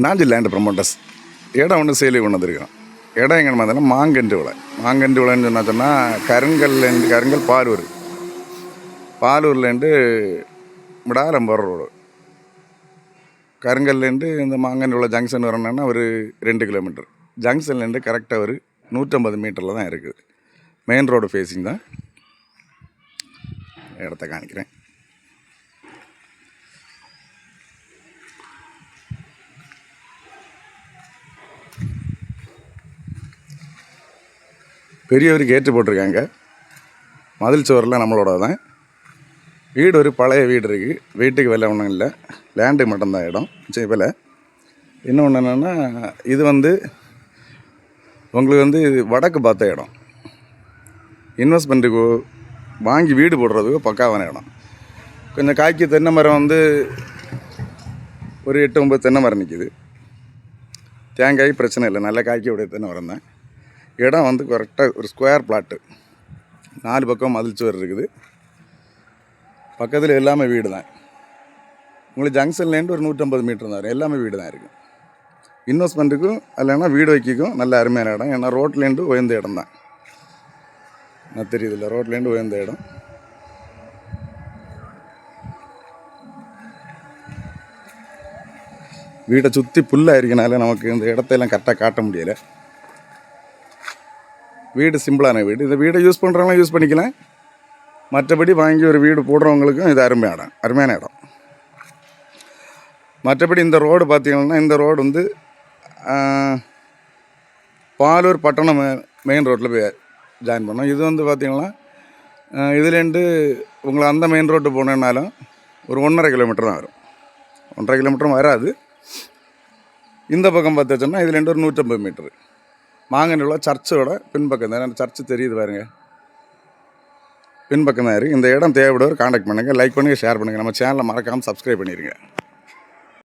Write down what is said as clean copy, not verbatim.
Nanji land promoters இடம் ஒன்று சேலுக்கு கொண்டு வந்திருக்கோம். இடம் எங்கே பார்த்தோன்னா மாங்கன்று விளைன்னு சொன்னால் கருங்கல் பாலூர்லேருந்து விடாரம் போகிற ரோடு. கருங்கல்லேருந்து இந்த மாங்கன்று விளை ஜங்ஷன் வரணுன்னா ஒரு 2 கிலோமீட்டர். ஜங்ஷன்லேருந்து கரெக்டாக ஒரு 150 மீட்டரில் தான் இருக்குது. மெயின் ரோடு ஃபேஸிங் தான். இடத்த காணிக்கிறேன். பெரிய ஒரு கேட்டு போட்டிருக்காங்க. மதில் சுவரெலாம் நம்மளோட தான். வீடு ஒரு பழைய வீடு இருக்குது. வீட்டுக்கு விலை ஒன்றும் இல்லை, லேண்டுக்கு மட்டும்தான் இடம் விலை. இன்னொன்று என்னென்னா, இது உங்களுக்கு வடக்கு பார்த்த இடம். இன்வெஸ்ட்மெண்ட்டுக்கு வாங்கி வீடு போடுறதுக்கு பக்காவான இடம். கொஞ்சம் காய்க்கு தென்னை மரம் ஒரு 8-9 தென்னை மரம் நிற்கிது. தேங்காய் பிரச்சனை இல்லை, நல்ல காய்க்கக்கூடிய தென்னை மரம் தான். இடம் கரெக்டாக ஒரு ஸ்கொயர் பிளாட்டு. 4 பக்கம் மதில் சுவர் இருக்குது. பக்கத்தில் எல்லாமே வீடு தான். உங்களுக்கு ஜங்ஷன்லேருந்து ஒரு 150 மீட்டர் தான் எல்லாமே வீடு தான் இருக்குது. இன்வெஸ்ட்மெண்ட்டுக்கும் இல்லைன்னா வீடு வைக்கும் நல்ல அருமையான இடம். ஏன்னா ரோட்லேருந்து உயர்ந்த இடம் தான். நான் தெரியுதில்ல, ரோட்லேருந்து உயர்ந்த இடம். வீடை சுற்றி புல்லாக இருக்கனால நமக்கு இந்த இடத்தையெல்லாம் கரெக்டாக காட்ட முடியலை. வீடு சிம்பிளான வீடு. இந்த வீடை யூஸ் பண்ணுறவங்களாம் யூஸ் பண்ணிக்கலாம். மற்றபடி வாங்கி ஒரு வீடு போடுறவங்களுக்கும் இது அருமையான இடம். மற்றபடி இந்த ரோடு பார்த்திங்கன்னா, இந்த ரோடு பாலூர் பட்டணம் மெயின் ரோட்டில் போய் ஜாயின் பண்ணோம். இது பார்த்திங்கன்னா, இதுலேருந்து உங்களை அந்த மெயின் ரோட்டு போனேன்னாலும் ஒரு 1.5 கிலோமீட்டர் தான் வரும். 1.5 கிலோமீட்டரும் வராது. இந்த பக்கம் பார்த்துச்சோன்னா இதுலேருந்து ஒரு 150 மீட்டரு. மாங்கன்றுள்ள சர்ச்சோட பின்பக்கம் தான். சர்ச்சு தெரியுது பாருங்க, பின்பக்கம் தான் இருக்குது. இந்த இடம் தேவைப்படுவர் காண்டாக்ட் பண்ணுங்கள், லைக் பண்ணுங்கள், ஷேர் பண்ணுங்கள். நம்ம சேனலை மறக்காமல் சப்ஸ்கிரைப் பண்ணிடுங்க.